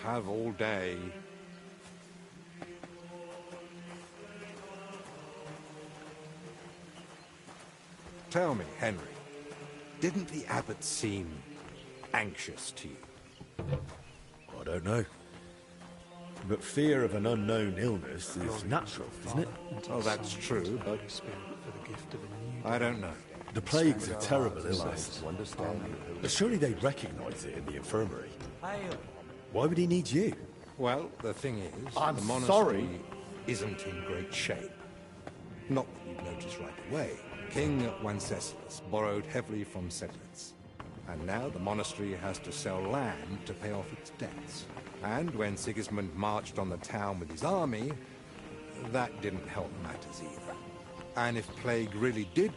have all day. Tell me, Henry, didn't the abbot seem anxious to you? I don't know. But fear of an unknown illness is natural, isn't it? Oh, that's true, but I don't know. The plague's a terrible illness. But surely they'd recognize it in the infirmary. Why would he need you? Well, the thing is, I'm the monastery sorry. isn't in great shape. Not that you'd notice right away. King Wenceslas borrowed heavily from settlers, and now the monastery has to sell land to pay off its debts. And when Sigismund marched on the town with his army, that didn't help matters either. And if plague really did...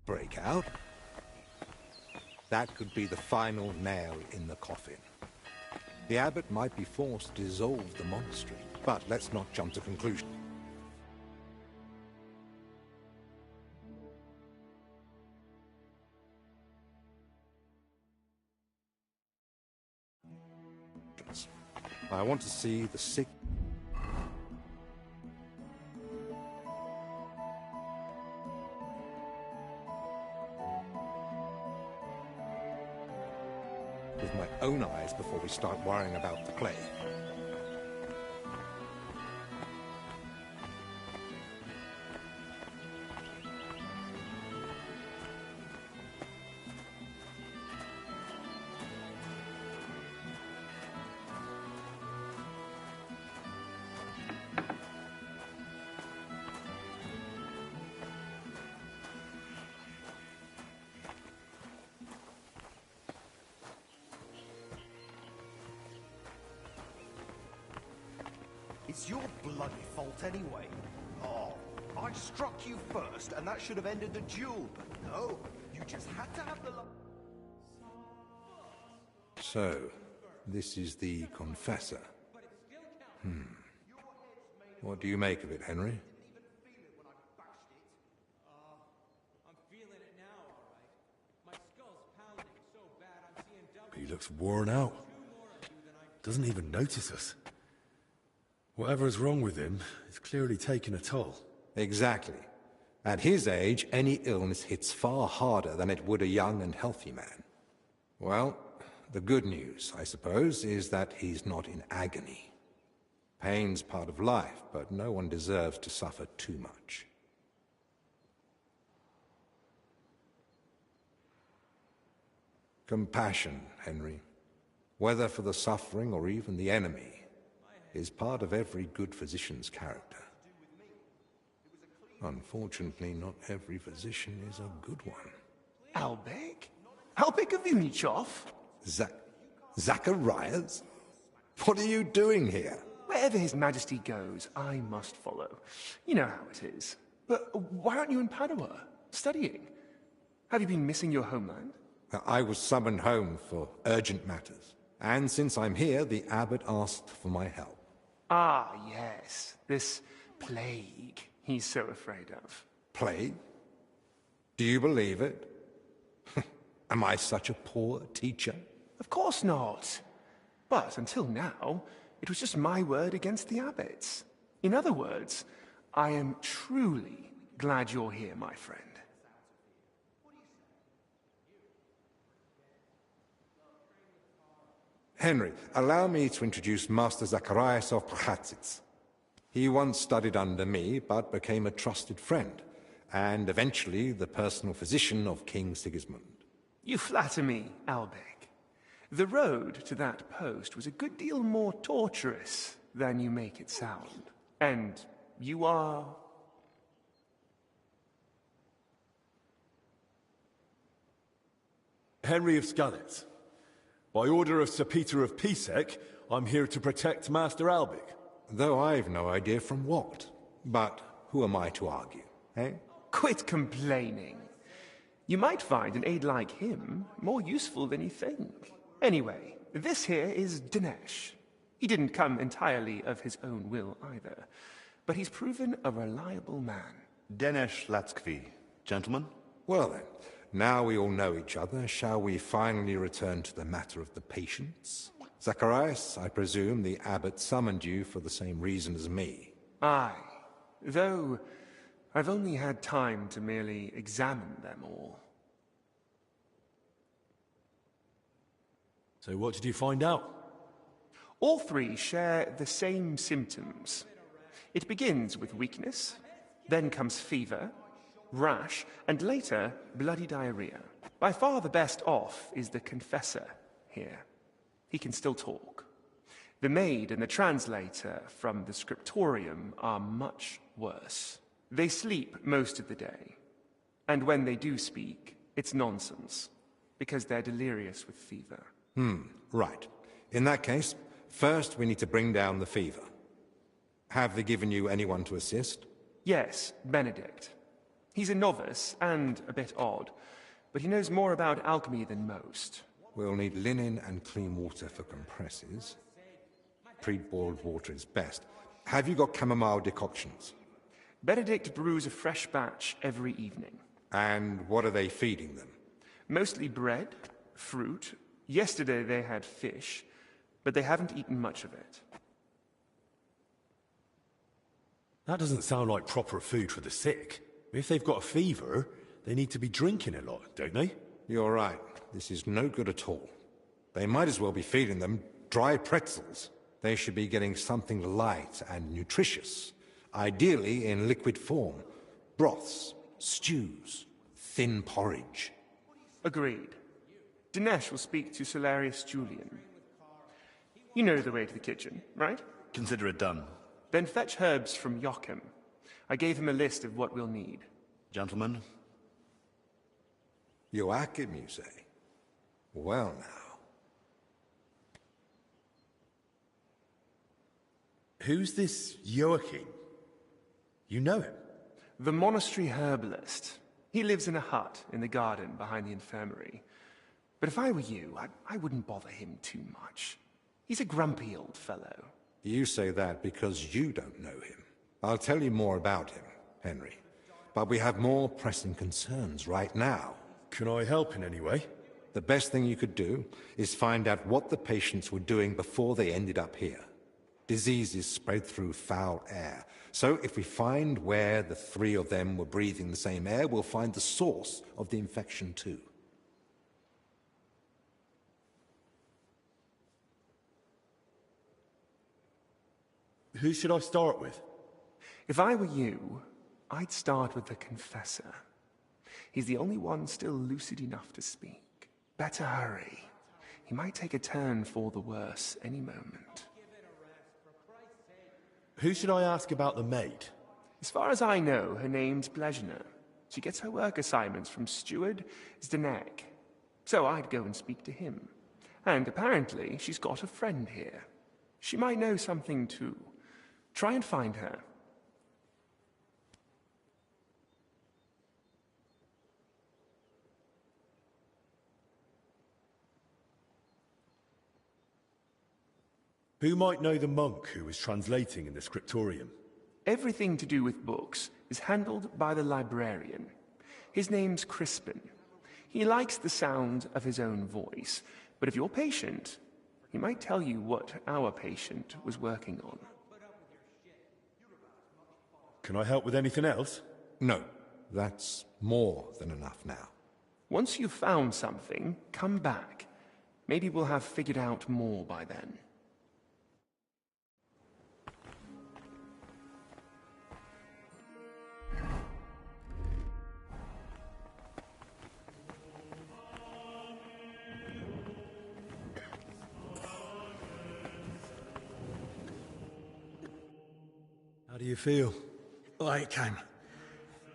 break out, that could be the final nail in the coffin. The abbot might be forced to dissolve the monastery, but let's not jump to conclusions. I want to see the sick. With my own eyes before we start worrying about the plague. It's your bloody fault anyway. Oh, I struck you first, and that should have ended the duel. But no, you just had to have the luck. So, this is the confessor. What do you make of it, Henry? He looks worn out. Doesn't even notice us. Whatever's wrong with him, it's clearly taken a toll. Exactly. At his age, any illness hits far harder than it would a young and healthy man. Well, the good news, I suppose, is that he's not in agony. Pain's part of life, but no one deserves to suffer too much. Compassion, Henry, whether for the suffering or even the enemy, is part of every good physician's character. Unfortunately, not every physician is a good one. Albek? Albek of Unichov? Zacharias? What are you doing here? Wherever His Majesty goes, I must follow. You know how it is. But why aren't you in Padua, studying? Have you been missing your homeland? I was summoned home for urgent matters. And since I'm here, the abbot asked for my help. Ah, yes. This plague he's so afraid of. Plague? Do you believe it? Am I such a poor teacher? Of course not. But until now, it was just my word against the abbot's. In other words, I am truly glad you're here, my friend. Henry, allow me to introduce Master Zacharias of Prchatsitz. He once studied under me, but became a trusted friend, and eventually the personal physician of King Sigismund. You flatter me, Albek. The road to that post was a good deal more torturous than you make it sound. And you are... Henry of Skalitz. By order of Sir Peter of Pisek, I'm here to protect Master Albik. Though I've no idea from what. But who am I to argue, eh? Quit complaining. You might find an aide like him more useful than you think. Anyway, this here is Dinesh. He didn't come entirely of his own will either, but he's proven a reliable man. Dinesh Latskvi, gentlemen. Well then, now we all know each other, shall we finally return to the matter of the patients? Zacharias, I presume the abbot summoned you for the same reason as me. Aye, though I've only had time to merely examine them all. So what did you find out? All three share the same symptoms. It begins with weakness, then comes fever, rash, and later bloody diarrhea. By far the best off is the confessor here. He can still talk. The maid and the translator from the scriptorium are much worse. They sleep most of the day, and when they do speak, it's nonsense, because they're delirious with fever. Right. In that case, first we need to bring down the fever. Have they given you anyone to assist? Yes, Benedict. He's a novice and a bit odd, but he knows more about alchemy than most. We'll need linen and clean water for compresses. Pre-boiled water is best. Have you got chamomile decoctions? Benedict brews a fresh batch every evening. And what are they feeding them? Mostly bread, fruit. Yesterday they had fish, but they haven't eaten much of it. That doesn't sound like proper food for the sick. If they've got a fever, they need to be drinking a lot, don't they? You're right. This is no good at all. They might as well be feeding them dry pretzels. They should be getting something light and nutritious, ideally in liquid form. Broths, stews, thin porridge. Agreed. Dinesh will speak to Solarius Julian. You know the way to the kitchen, right? Consider it done. Then fetch herbs from Joachim. I gave him a list of what we'll need. Gentlemen. Joachim, you say? Well now. Who's this Joachim? You know him? The monastery herbalist. He lives in a hut in the garden behind the infirmary. But if I were you, I wouldn't bother him too much. He's a grumpy old fellow. You say that because you don't know him. I'll tell you more about him, Henry. But we have more pressing concerns right now. Can I help in any way? The best thing you could do is find out what the patients were doing before they ended up here. Diseases spread through foul air. So if we find where the three of them were breathing the same air, we'll find the source of the infection too. Who should I start with? If I were you, I'd start with the confessor. He's the only one still lucid enough to speak. Better hurry. He might take a turn for the worse any moment. Who should I ask about the maid? As far as I know, her name's Blezhna. She gets her work assignments from Steward Zdenek. So I'd go and speak to him. And apparently, she's got a friend here. She might know something too. Try and find her. Who might know the monk who was translating in the scriptorium? Everything to do with books is handled by the librarian. His name's Crispin. He likes the sound of his own voice, but if you're patient, he might tell you what our patient was working on. Can I help with anything else? No, that's more than enough now. Once you've found something, come back. Maybe we'll have figured out more by then. How do you feel? Like I'm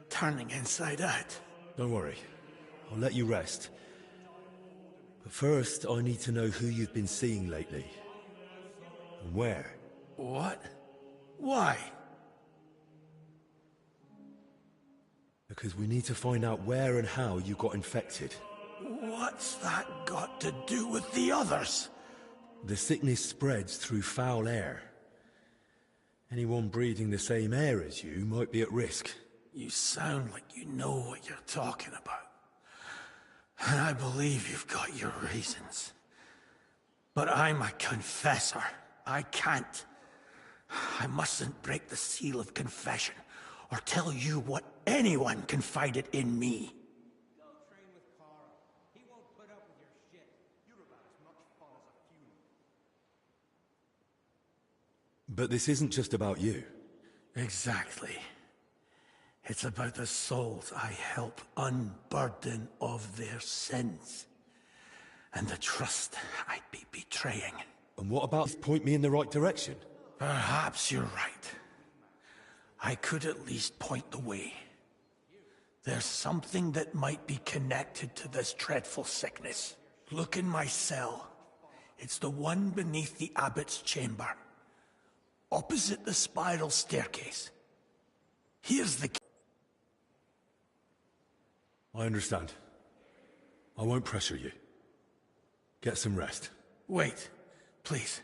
turning inside out. Don't worry. I'll let you rest. But first, I need to know who you've been seeing lately. And where. What? Why? Because we need to find out where and how you got infected. What's that got to do with the others? The sickness spreads through foul air. Anyone breathing the same air as you might be at risk. You sound like you know what you're talking about. And I believe you've got your reasons. But I'm a confessor. I can't. I mustn't break the seal of confession or tell you what anyone confided in me. Go train with Kara. He won't put up with your shit. You're about as much fun as a funeral. But this isn't just about you. Exactly. It's about the souls I help unburden of their sins. And the trust I'd be betraying. And what about point me in the right direction? Perhaps you're right. I could at least point the way. There's something that might be connected to this dreadful sickness. Look in my cell. It's the one beneath the abbot's chamber. Opposite the spiral staircase. Here's the key. I understand. I won't pressure you. Get some rest. Wait, please.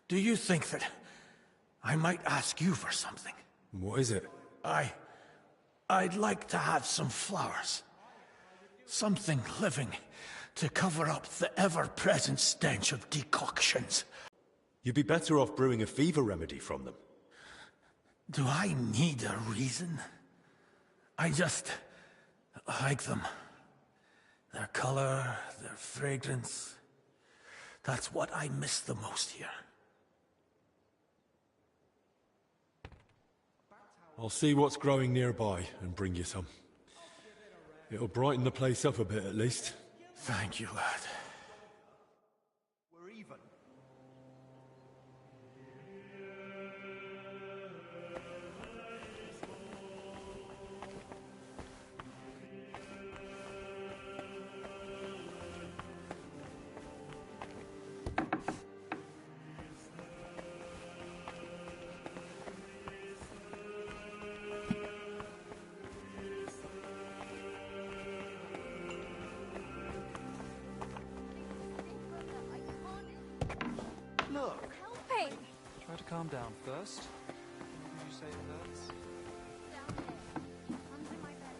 Do you think that I might ask you for something? What is it? I'd like to have some flowers. Something living to cover up the ever-present stench of decoctions. You'd be better off brewing a fever remedy from them. Do I need a reason? I just like them. Their color, their fragrance. That's what I miss the most here. I'll see what's growing nearby and bring you some. It'll brighten the place up a bit at least. Thank you, lad. We're even. Look. Hey, Try to calm down first. What did you say it hurts? down there, under my bed.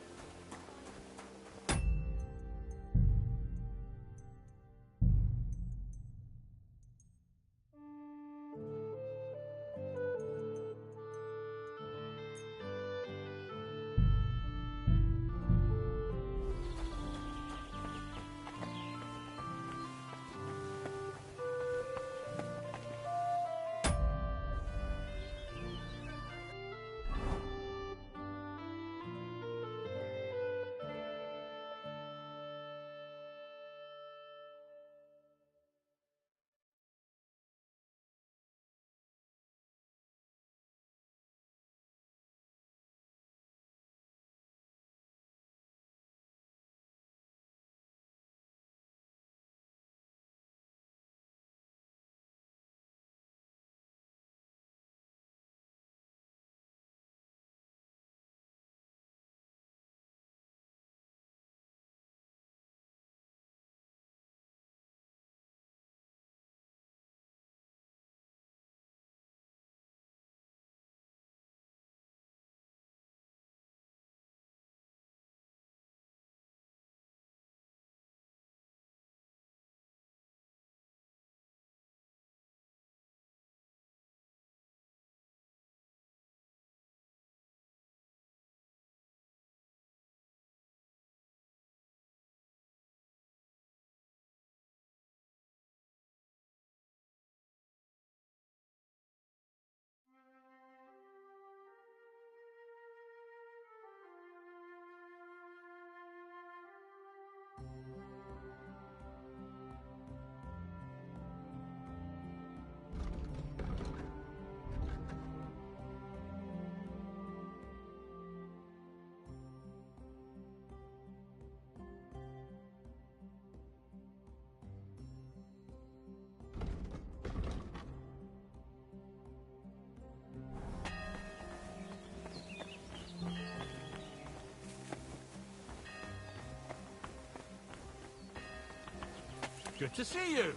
Good to see you.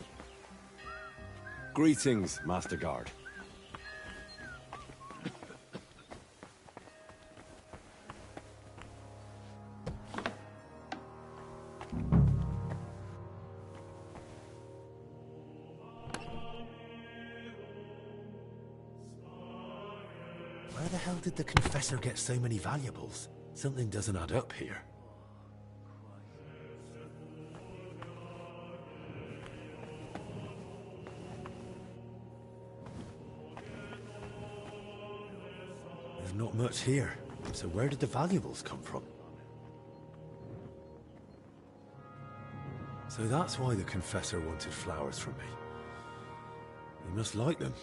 Greetings, Master Guard. Where the hell did the Confessor get so many valuables? Something doesn't add up here. There's not much here. So where did the valuables come from? So that's why the Confessor wanted flowers from me. He must like them.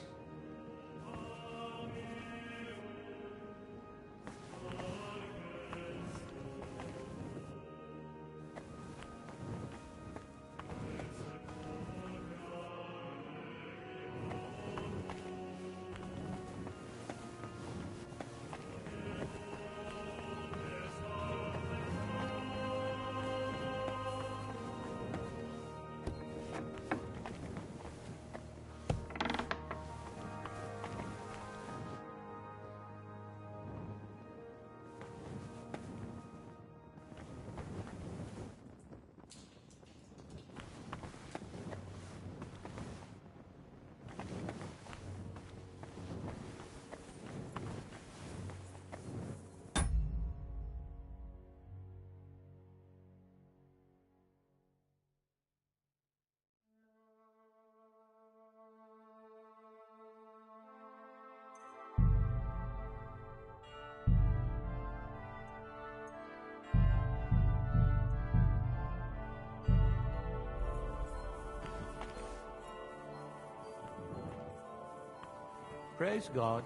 Praise God.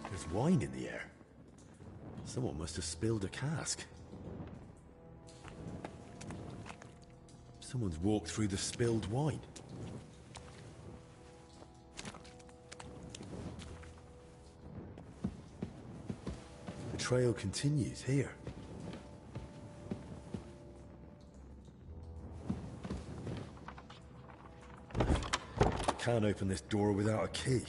There's wine in the air. Someone must have spilled a cask. Someone's walked through the spilled wine. The trail continues here. I can't open this door without a key.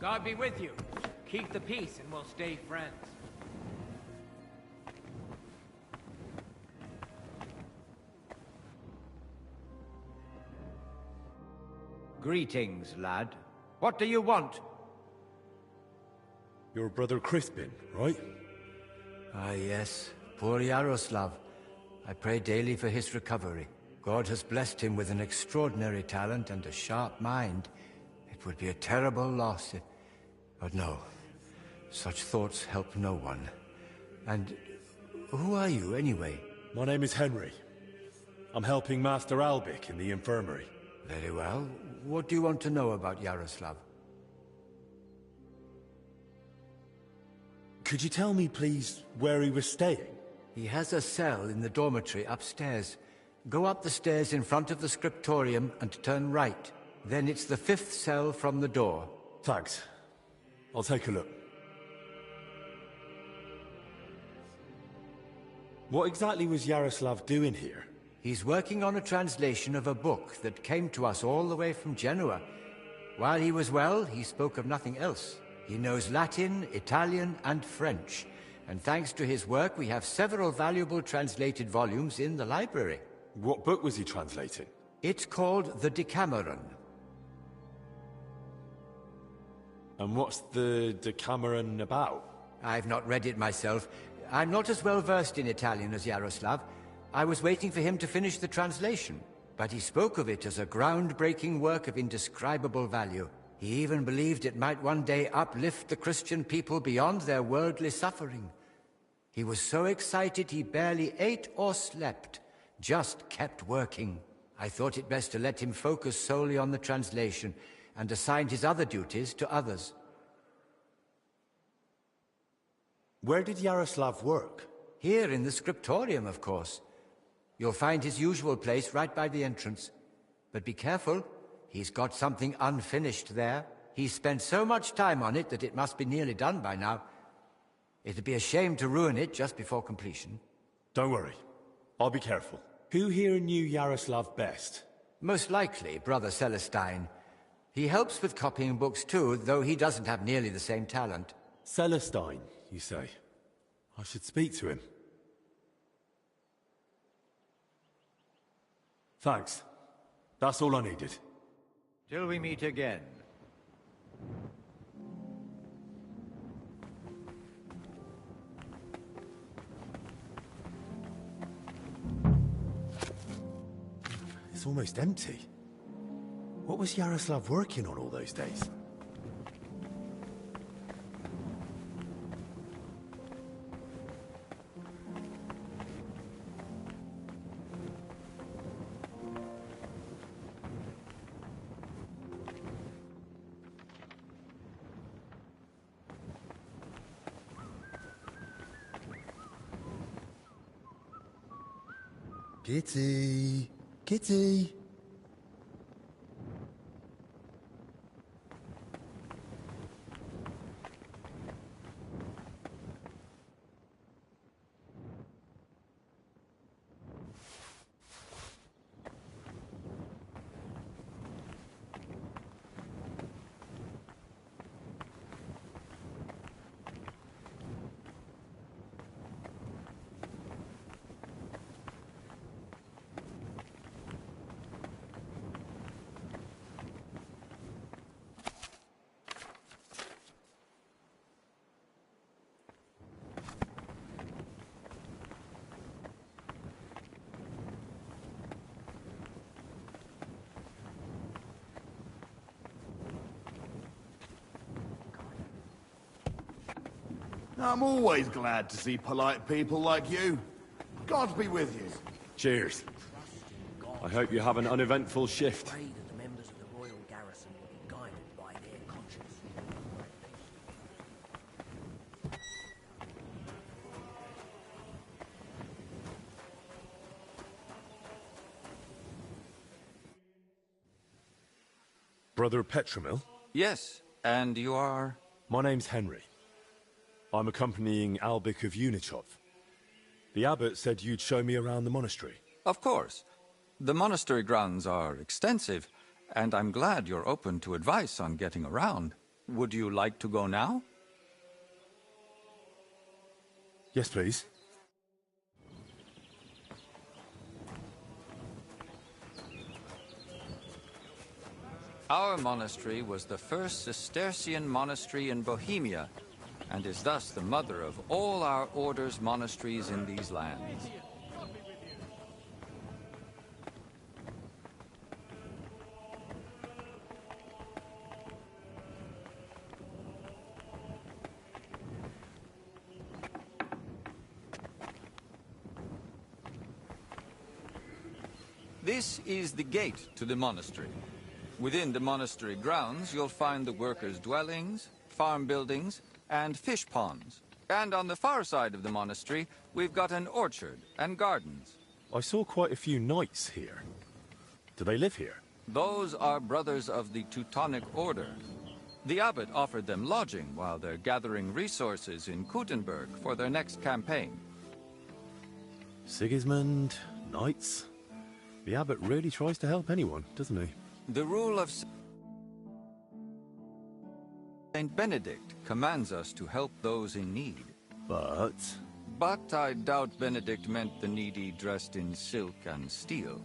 God be with you. Keep the peace and we'll stay friends. Greetings, lad. What do you want? Your brother Crispin, right? Ah, yes. Poor Yaroslav. I pray daily for his recovery. God has blessed him with an extraordinary talent and a sharp mind. It would be a terrible loss if... But no. Such thoughts help no one. And who are you, anyway? My name is Henry. I'm helping Master Albic in the infirmary. Very well. What do you want to know about Yaroslav? Could you tell me, please, where he was staying? He has a cell in the dormitory upstairs. Go up the stairs in front of the scriptorium and turn right. Then it's the 5th cell from the door. Thanks. I'll take a look. What exactly was Yaroslav doing here? He's working on a translation of a book that came to us all the way from Genoa. While he was well, he spoke of nothing else. He knows Latin, Italian, and French. And thanks to his work, we have several valuable translated volumes in the library. What book was he translating? It's called The Decameron. And what's the Decameron about? I've not read it myself. I'm not as well versed in Italian as Yaroslav. I was waiting for him to finish the translation, but he spoke of it as a groundbreaking work of indescribable value. He even believed it might one day uplift the Christian people beyond their worldly suffering. He was so excited he barely ate or slept, just kept working. I thought it best to let him focus solely on the translation and assigned his other duties to others. Where did Yaroslav work? Here in the scriptorium, of course. You'll find his usual place right by the entrance. But be careful, he's got something unfinished there. He's spent so much time on it that it must be nearly done by now. It'd be a shame to ruin it just before completion. Don't worry, I'll be careful. Who here knew Yaroslav best? Most likely, Brother Celestine. He helps with copying books too, though he doesn't have nearly the same talent. Celestine, you say? I should speak to him. Thanks. That's all I needed. Till we meet again. It's almost empty. What was Yaroslav working on all those days? Kitty! Kitty! I'm always glad to see polite people like you. God be with you. Cheers. I hope you have an uneventful shift. Pray that the members of the royal garrison will be guided by their conscience. Brother Petramil? Yes, and you are? My name's Henry. I'm accompanying Albic of Unichov. The abbot said you'd show me around the monastery. Of course. The monastery grounds are extensive, and I'm glad you're open to advice on getting around. Would you like to go now? Yes, please. Our monastery was the first Cistercian monastery in Bohemia, and is thus the mother of all our order's monasteries in these lands. This is the gate to the monastery. Within the monastery grounds, you'll find the workers' dwellings, farm buildings, and fish ponds. And on the far side of the monastery, we've got an orchard and gardens. I saw quite a few knights here. Do they live here? Those are brothers of the Teutonic Order. The abbot offered them lodging while they're gathering resources in Kuttenberg for their next campaign. Sigismund, knights. The abbot really tries to help anyone, doesn't he? The rule of Saint Benedict commands us to help those in need. But I doubt Benedict meant the needy dressed in silk and steel.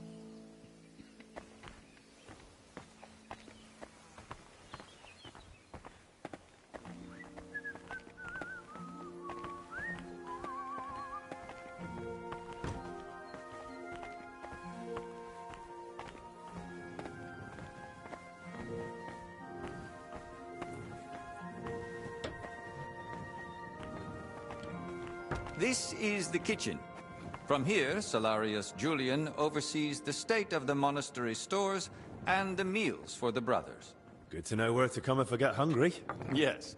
This is the kitchen. From here, Salarius Julian oversees the state of the monastery stores and the meals for the brothers. Good to know where to come if I get hungry. Yes.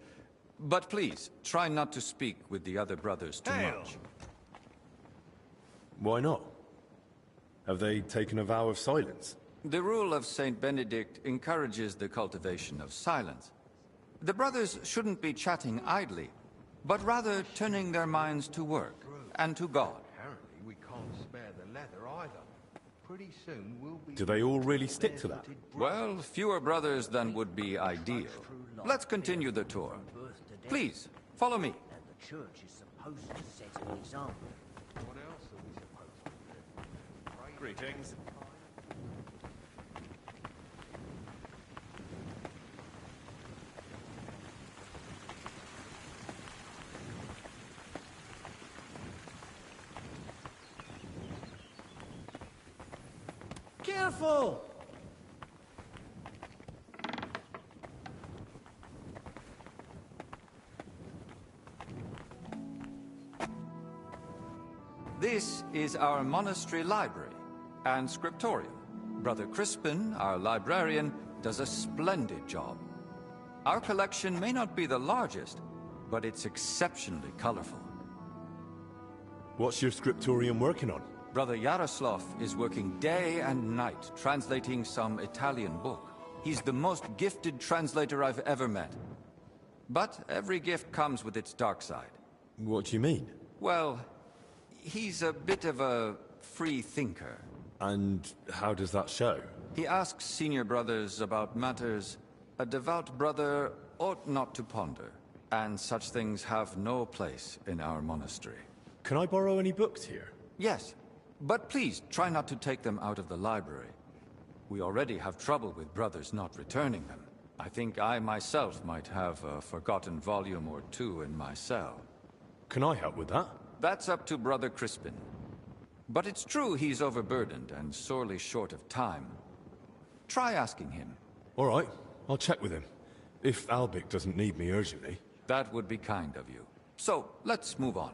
But please, try not to speak with the other brothers too much. Why not? Have they taken a vow of silence? The rule of Saint Benedict encourages the cultivation of silence. The brothers shouldn't be chatting idly, but rather turning their minds to work and to God. Apparently we can't spare the leather either. Pretty soon we'll be... Do they all really stick to that? Well, fewer brothers than would be ideal. Let's continue the tour. Please, follow me. And the church is supposed to set an example. What else are we supposed to do? Greetings. Careful! This is our monastery library and scriptorium. Brother Crispin, our librarian, does a splendid job. Our collection may not be the largest, but it's exceptionally colorful. What's your scriptorium working on? Brother Yaroslav is working day and night translating some Italian book. He's the most gifted translator I've ever met. But every gift comes with its dark side. What do you mean? Well, he's a bit of a free thinker. And how does that show? He asks senior brothers about matters a devout brother ought not to ponder, and such things have no place in our monastery. Can I borrow any books here? Yes, but please try not to take them out of the library. We already have trouble with brothers not returning them. I think I myself might have a forgotten volume or two in my cell. Can I help with that? That's up to Brother Crispin. But it's true he's overburdened and sorely short of time. Try asking him. All right, I'll check with him. If Albic doesn't need me urgently. That would be kind of you. So, let's move on.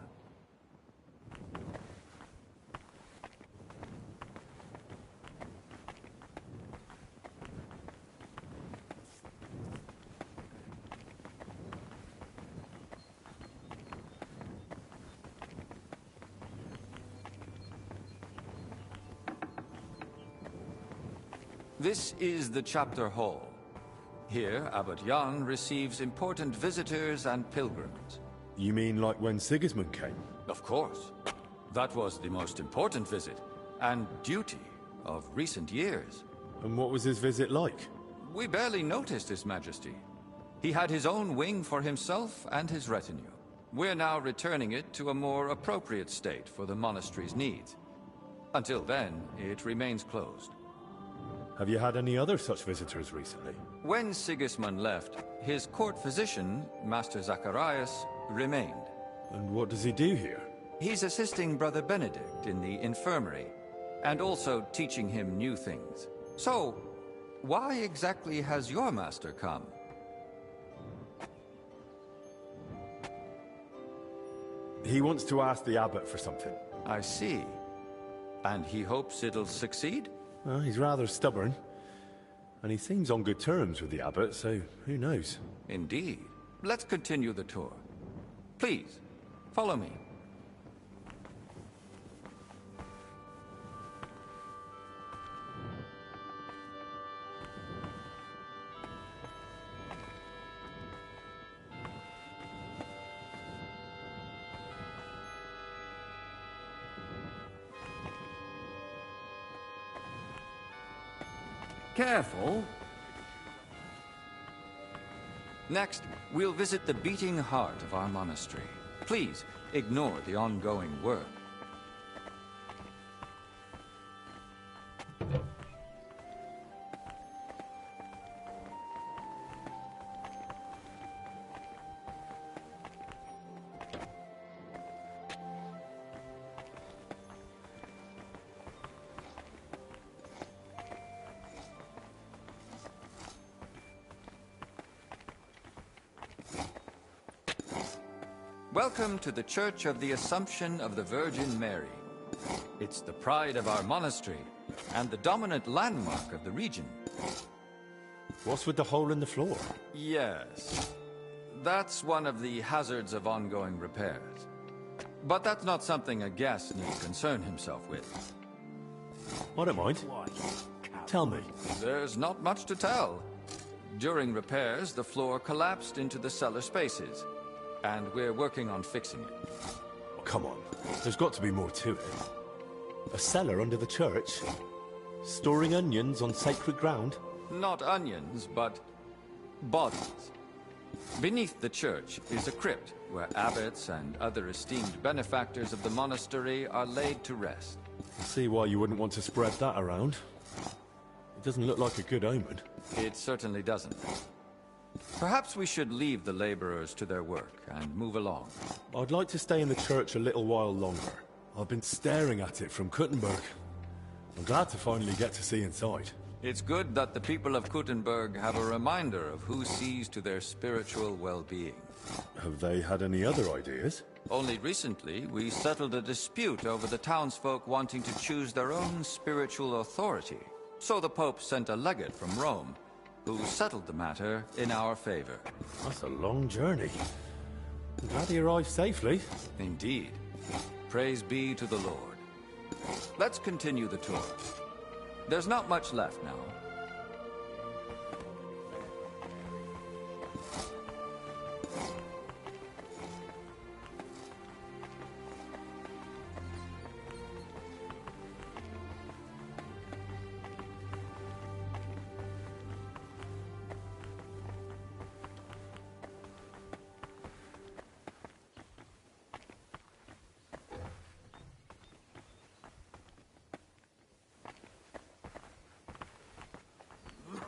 This is the chapter hall. Here, Abbot Jan receives important visitors and pilgrims. You mean like when Sigismund came? Of course. That was the most important visit, and duty of recent years. And what was his visit like? We barely noticed His Majesty. He had his own wing for himself and his retinue. We're now returning it to a more appropriate state for the monastery's needs. Until then, it remains closed. Have you had any other such visitors recently? When Sigismund left, his court physician, Master Zacharias, remained. And what does he do here? He's assisting Brother Benedict in the infirmary, and also teaching him new things. So, why exactly has your master come? He wants to ask the abbot for something. I see. And he hopes it'll succeed? Well, he's rather stubborn. And he seems on good terms with the abbot, so who knows? Indeed. Let's continue the tour. Please, follow me. Careful. Next, we'll visit the beating heart of our monastery. Please, ignore the ongoing work. Welcome to the Church of the Assumption of the Virgin Mary. It's the pride of our monastery, and the dominant landmark of the region. What's with the hole in the floor? Yes. That's one of the hazards of ongoing repairs. But that's not something a guest need concern himself with. I don't mind. Tell me. There's not much to tell. During repairs, the floor collapsed into the cellar spaces, and we're working on fixing it. Oh, come on. There's got to be more to it. A cellar under the church? Storing onions on sacred ground? Not onions, but bodies. Beneath the church is a crypt where abbots and other esteemed benefactors of the monastery are laid to rest. I see why you wouldn't want to spread that around. It doesn't look like a good omen. It certainly doesn't. Perhaps we should leave the laborers to their work and move along. I'd like to stay in the church a little while longer. I've been staring at it from Kuttenberg. I'm glad to finally get to see inside. It's good that the people of Kuttenberg have a reminder of who sees to their spiritual well-being. Have they had any other ideas? Only recently, we settled a dispute over the townsfolk wanting to choose their own spiritual authority. So the Pope sent a legate from Rome, who settled the matter in our favor. That's a long journey. I'm glad he arrived safely. Indeed. Praise be to the Lord. Let's continue the tour. There's not much left now.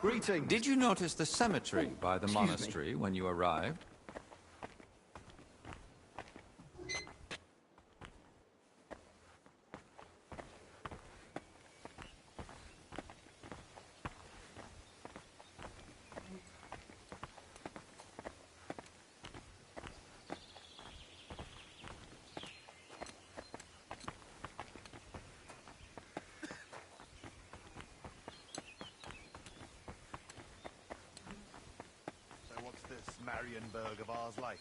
Greetings. Did you notice the cemetery by the monastery when you arrived? Marienburg of ours like?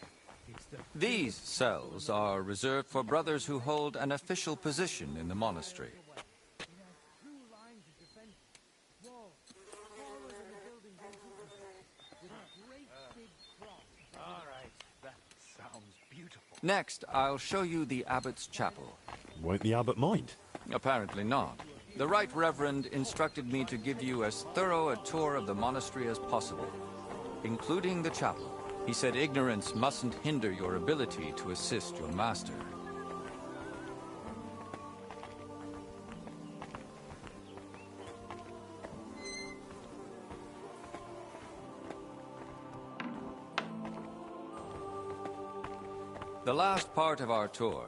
These cells are reserved for brothers who hold an official position in the monastery. Next, I'll show you the abbot's chapel. Won't the abbot mind? Apparently not. The Right Reverend instructed me to give you as thorough a tour of the monastery as possible. including the chapel. He said ignorance mustn't hinder your ability to assist your master. The last part of our tour.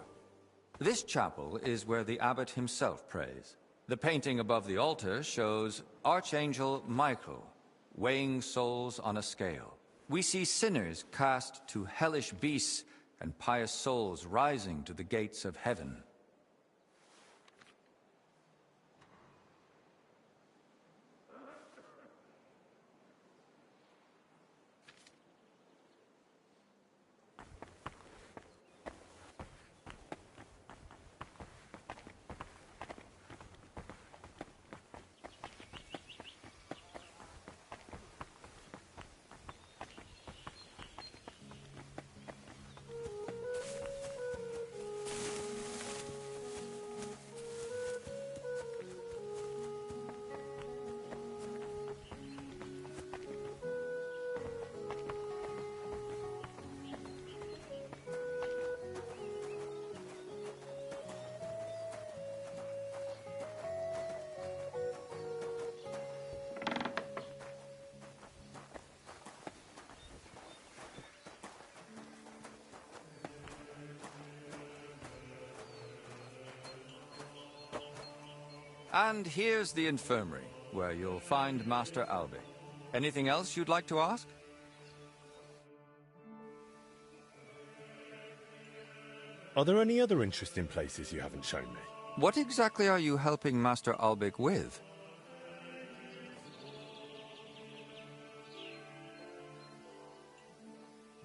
This chapel is where the abbot himself prays. The painting above the altar shows Archangel Michael weighing souls on a scale. We see sinners cast to hellish beasts and pious souls rising to the gates of heaven. And here's the infirmary, where you'll find Master Albic. Anything else you'd like to ask? Are there any other interesting places you haven't shown me? What exactly are you helping Master Albic with?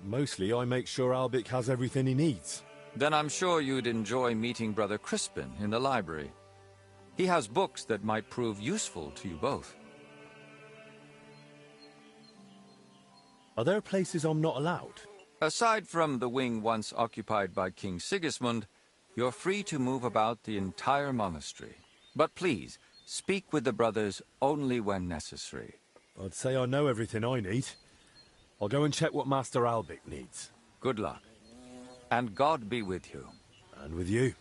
Mostly I make sure Albic has everything he needs. Then I'm sure you'd enjoy meeting Brother Crispin in the library. He has books that might prove useful to you both. Are there places I'm not allowed? Aside from the wing once occupied by King Sigismund, you're free to move about the entire monastery. But please, speak with the brothers only when necessary. I'd say I know everything I need. I'll go and check what Master Albic needs. Good luck. And God be with you. And with you.